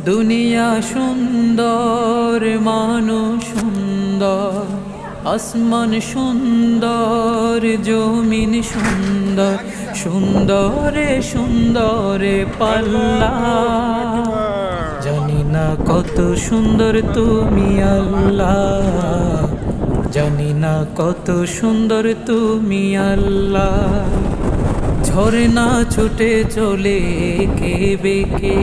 দুনিয়া সুন্দর, মানুষ সুন্দর, আসমান সুন্দর, জমিন সুন্দর, সুন্দরে সুন্দরে পাল্লা। জানি না কত সুন্দর তুমি আল্লাহ, জানি না কত সুন্দর তুমি আল্লাহ। ঝরনা ছুটে চলে কে বেঁকে,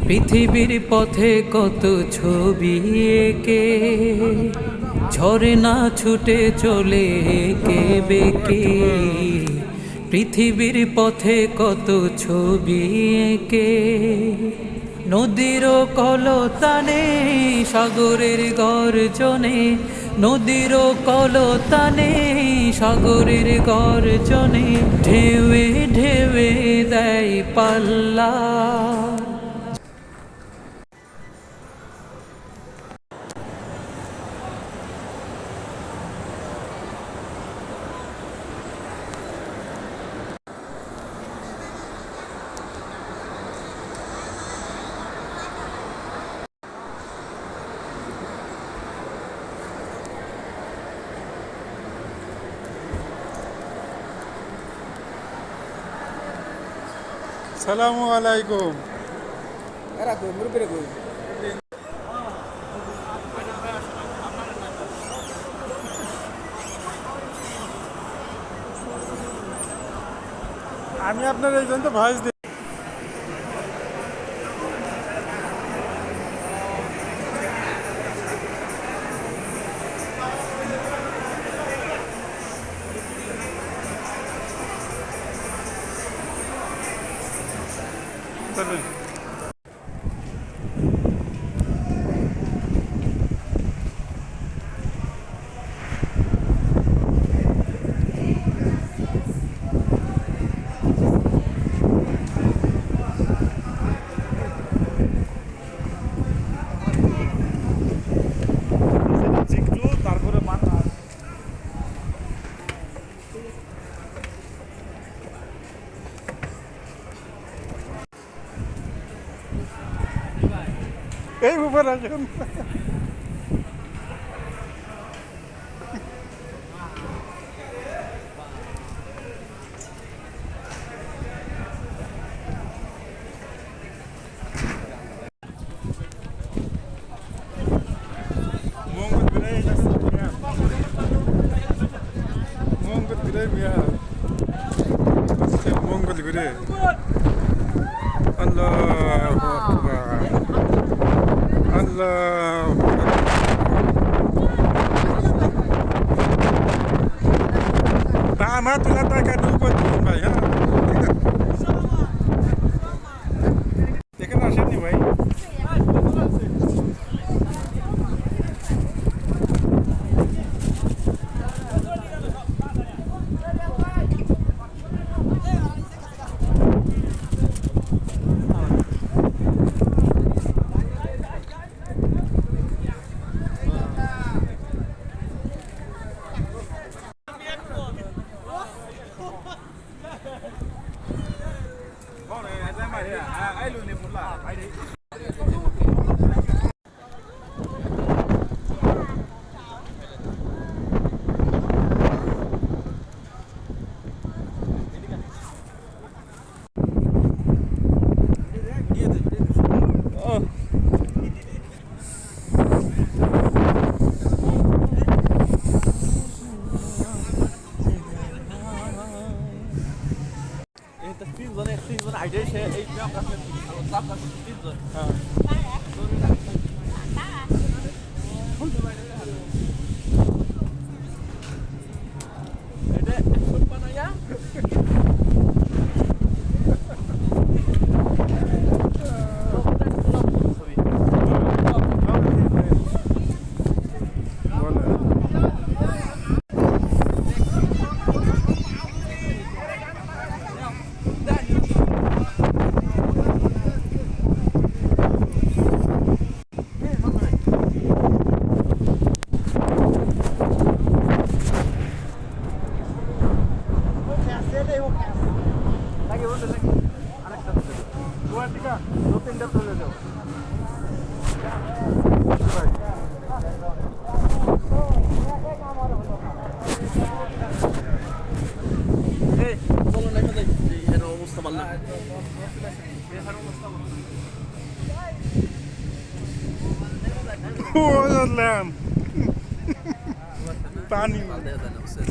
পৃথিবীর পথে কত ছবি এঁকে। ঝরনা ছুটে চলে কে বেঁকে, পৃথিবীর পথে কত ছবি এঁকে। নদীর কলতানে সাগরের গর্জনে, নদীর কলতানে সাগরের গর্জনে, ঢেউে ঢেউে দেয় পাল্লা। আসসালামু আলাইকুম। আমি আপনার এই জন্য ভয়েস দিই। তারপরে এই উপরে আসুন। মঙ্গল ঘুরে মিয়া, মঙ্গল ঘুরে। আল্লাহু আকবার, আল্লাহু আকবার। আমার তুলা টাকা দেবো ভাই। হ্যাঁ, এখানে আসেননি ভাই। চলো না যাই এর অবস্থা ভালো না Åland! Pani. ভালো দেখা যায় না বুঝছেন